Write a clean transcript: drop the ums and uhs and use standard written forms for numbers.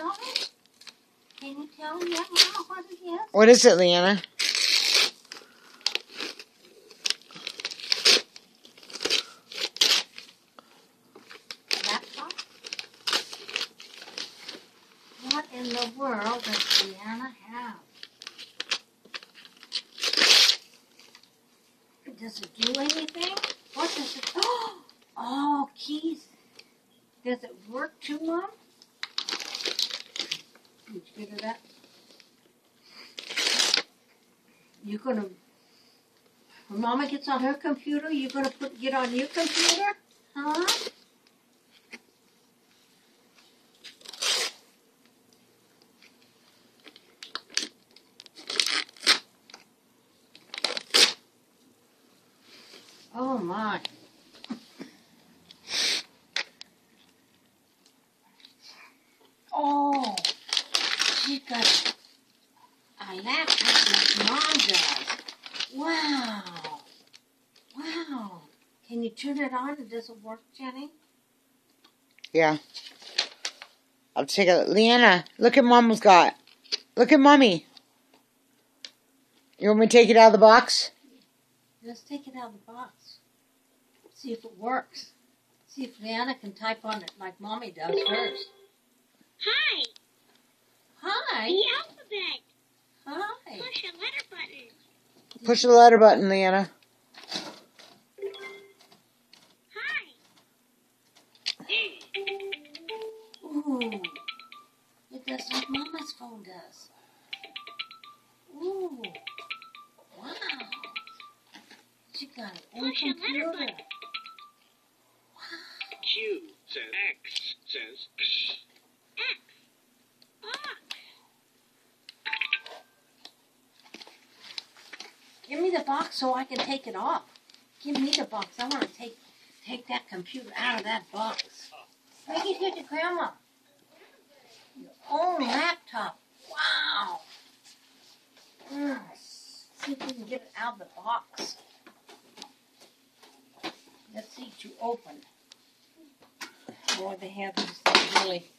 tell me? Can you tell me, Mama, what it is? What is it, Leanna? Laptop? What in the world does Leanna have? Does it do anything? What does it... Oh, keys. Does it work too, Mom? Did you get it up? You're gonna... When Mama gets on her computer, you're gonna get on your computer? Huh? Oh my. Oh, she got a laptop like Mom does. Wow. Wow. Can you turn it on? Does it work, Jenny? Yeah. I'll take a... Leanna, look at Mama's got. Look at Mommy. You want me to take it out of the box? Let's take it out of the box. See if it works. See if Leanna can type on it like Mommy does hers. Hi. Hi. The alphabet. Hi. Push a letter button. Push the letter button, Leanna. Hi. Ooh. It does like Mama's phone does. Ooh. Wow. She got an old Push a letter computer. button. Q says X says X. X. Box. Give me the box so I can take it off. Give me the box. I want to take that computer out of that box. Take it here to Grandma. Your own laptop. Wow. See if we can get it out of the box. Let's see to open. Boy, they have these things really